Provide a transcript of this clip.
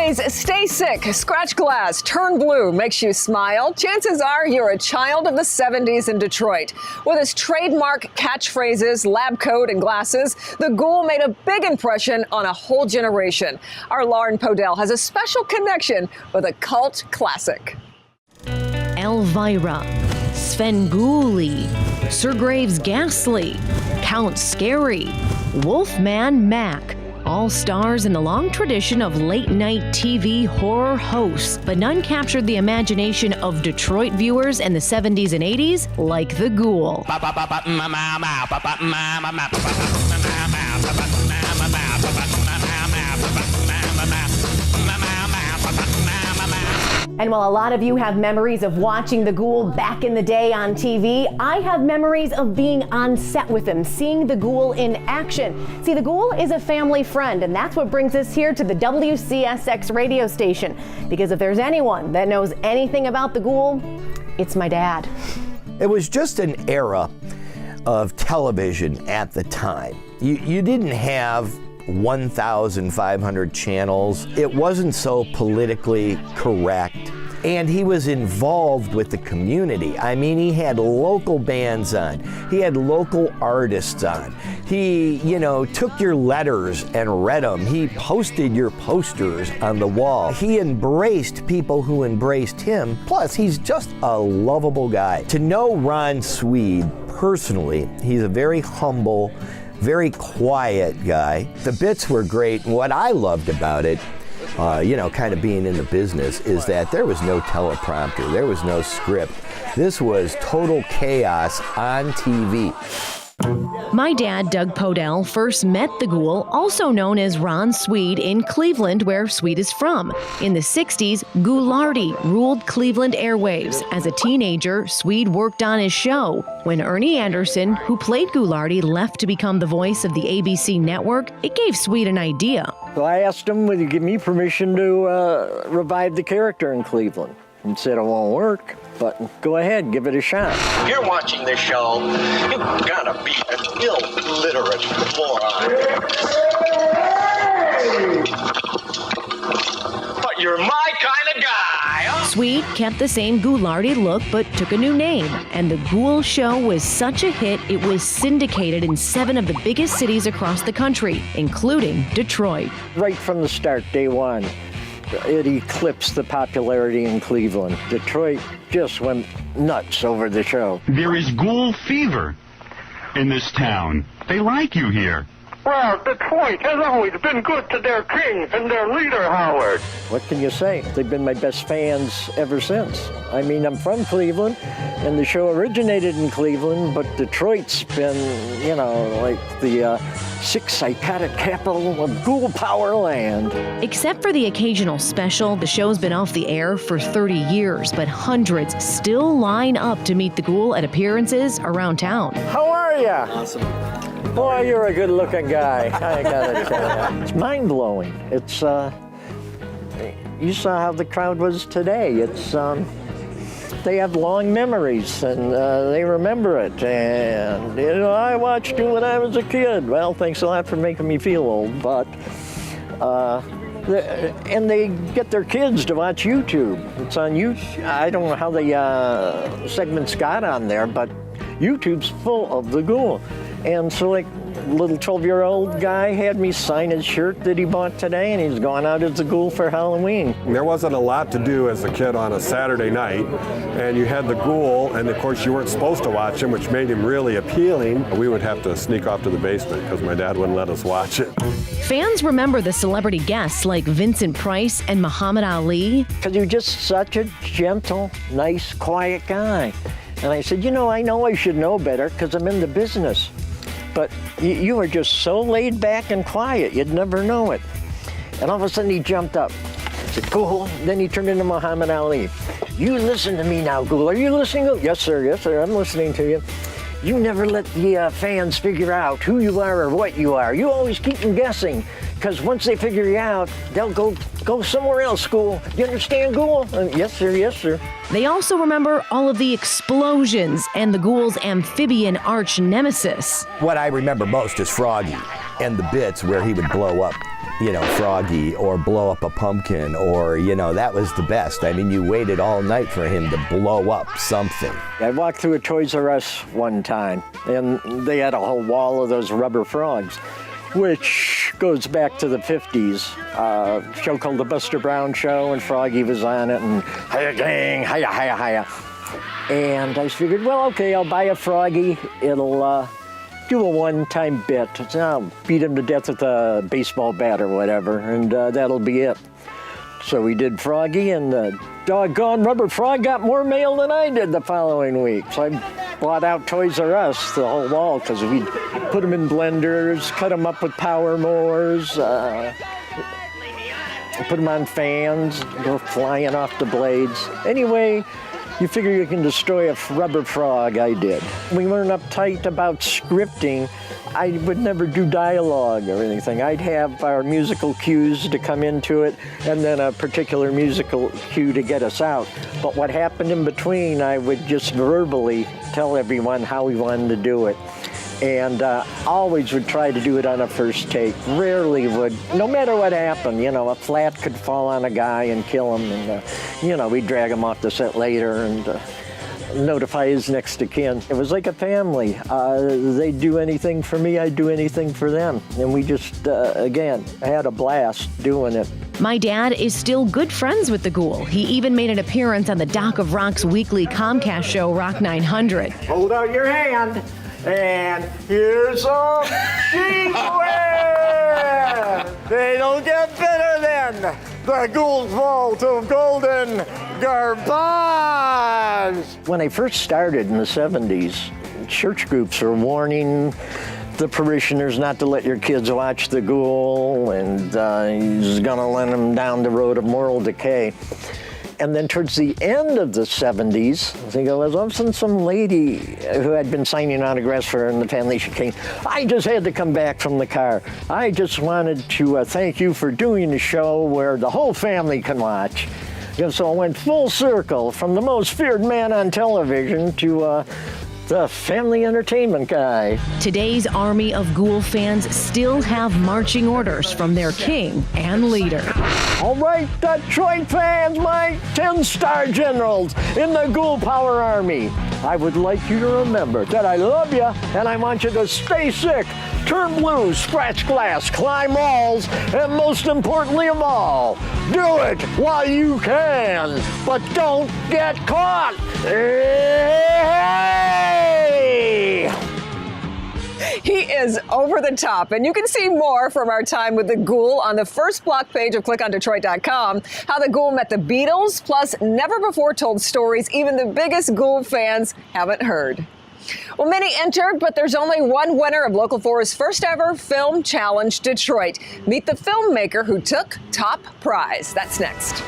today's Stay Sick, Scratch Glass, Turn Blue makes you smile, chances are you're a child of the 70s in Detroit. With his trademark catchphrases, lab coat, and glasses, the Ghoul made a big impression on a whole generation. Our Lauren Podell has a special connection with a cult classic. Elvira, Svengoolie, Sir Graves Ghastly, Count Scary, Wolfman Mac, all stars in the long tradition of late-night TV horror hosts, but none captured the imagination of Detroit viewers in the 70s and 80s like the Ghoul. And while a lot of you have memories of watching the Ghoul back in the day on TV, I have memories of being on set with him, seeing the Ghoul in action. See, the Ghoul is a family friend, and that's what brings us here to the WCSX radio station. Because if there's anyone that knows anything about the Ghoul, it's my dad. It was just an era of television at the time. You didn't have 1,500 channels. It wasn't so politically correct. And he was involved with the community. I mean, he had local bands on. He had local artists on. He, took your letters and read them. He posted your posters on the wall. He embraced people who embraced him. Plus, he's just a lovable guy. To know Ron Sweed personally, he's a very humble, very quiet guy. The bits were great. And what I loved about it, kind of being in the business, is that there was no teleprompter. There was no script. This was total chaos on TV. My dad, Doug Podell, first met the Ghoul, also known as Ron Sweed, in Cleveland, where Sweed is from. In the 60s, Ghoulardi ruled Cleveland airwaves. As a teenager, Sweed worked on his show. When Ernie Anderson, who played Ghoulardi, left to become the voice of the ABC network, it gave Sweed an idea. So I asked him, would he give me permission to revive the character in Cleveland? He said it won't work, but go ahead, give it a shot. If you're watching this show, you've gotta be an illiterate moron. But you're my kind of guy. Sweed kept the same Ghoulardi look, but took a new name. And the Ghoul show was such a hit, it was syndicated in 7 of the biggest cities across the country, including Detroit. Right from the start, day one, it eclipsed the popularity in Cleveland. Detroit just went nuts over the show. There is Ghoul fever in this town. They like you here. Well, Detroit has always been good to their king and their leader, Howard. What can you say? They've been my best fans ever since. I mean, I'm from Cleveland, and the show originated in Cleveland, but Detroit's been, like the sixth psychotic capital of Ghoul Power Land. Except for the occasional special, the show's been off the air for 30 years, but hundreds still line up to meet the Ghoul at appearances around town. How are you? Awesome. Boy, you're a good-looking guy. I gotta tell you. It's mind-blowing. It's, you saw how the crowd was today. It's, they have long memories, and they remember it. And, I watched you when I was a kid. Well, thanks a lot for making me feel old, but, and they get their kids to watch YouTube. It's on YouTube. I don't know how the segments got on there, but YouTube's full of the Ghoul. And so, like, little 12-year-old guy had me sign his shirt that he bought today, and he's going out as a Ghoul for Halloween. There wasn't a lot to do as a kid on a Saturday night, and you had the Ghoul, and of course you weren't supposed to watch him, which made him really appealing. We would have to sneak off to the basement because my dad wouldn't let us watch it. Fans remember the celebrity guests like Vincent Price and Muhammad Ali. Because you're just such a gentle, nice, quiet guy. And I said, I know I should know better because I'm in the business. But you are just so laid back and quiet, you'd never know it. And all of a sudden he jumped up. I said, Ghoul. Then he turned into Muhammad Ali. You listen to me now, Ghoul. Are you listening? Yes, sir, I'm listening to you. You never let the fans figure out who you are or what you are. You always keep them guessing, because once they figure you out, they'll go somewhere else, Ghoul. You understand, Ghoul? Yes, sir, yes, sir. They also remember all of the explosions and the Ghoul's amphibian arch nemesis. What I remember most is Froggy and the bits where he would blow up Froggy, or blow up a pumpkin, or, that was the best. I mean, you waited all night for him to blow up something. I walked through a Toys R Us one time, and they had a whole wall of those rubber frogs, which goes back to the 50s. A show called The Buster Brown Show, and Froggy was on it, and hiya gang, hiya, hiya, hiya. And I figured, well, okay, I'll buy a Froggy. It'll do a one-time bit. I'll beat him to death with a baseball bat or whatever, and that'll be it. So we did Froggy, and the doggone rubber frog got more mail than I did the following week. So I bought out Toys R Us, the whole wall, because we'd put them in blenders, cut them up with power mowers, put them on fans, go flying off the blades. Anyway, you figure you can destroy a rubber frog. I did. We weren't uptight about scripting. I would never do dialogue or anything. I'd have our musical cues to come into it, and then a particular musical cue to get us out. But what happened in between, I would just verbally tell everyone how we wanted to do it. And always would try to do it on a first take. Rarely would, no matter what happened, a flat could fall on a guy and kill him, and we'd drag him off the set later and notify his next of kin. It was like a family. They'd do anything for me, I'd do anything for them. And we just, again, had a blast doing it. My dad is still good friends with the Ghoul. He even made an appearance on the Doc of Rock's weekly Comcast show, Rock 900. Hold out your hand. And here's some sheepware! They don't get better than the Ghoul's Vault of Golden Garbage! When I first started in the 70s, church groups were warning the parishioners not to let your kids watch the Ghoul, and he's gonna lead them down the road of moral decay. And then towards the end of the 70s, I think I was watching some lady who had been signing autographs for her in the family. She came, I just had to come back from the car. I just wanted to thank you for doing a show where the whole family can watch. And so I went full circle from the most feared man on television to the family entertainment guy. Today's army of Ghoul fans still have marching orders from their king and leader. All right, Detroit fans, my 10-star generals in the Ghoul Power Army. I would like you to remember that I love you, and I want you to stay sick, turn blue, scratch glass, climb walls, and most importantly of all, do it while you can, but don't get caught. Hey! He is over the top, and you can see more from our time with the Ghoul on the first block page of clickondetroit.com. How the Ghoul met the Beatles, plus never-before-told stories even the biggest Ghoul fans haven't heard. Well, many entered, but there's only one winner of Local 4's first ever Film Challenge Detroit. Meet the filmmaker who took top prize. That's next.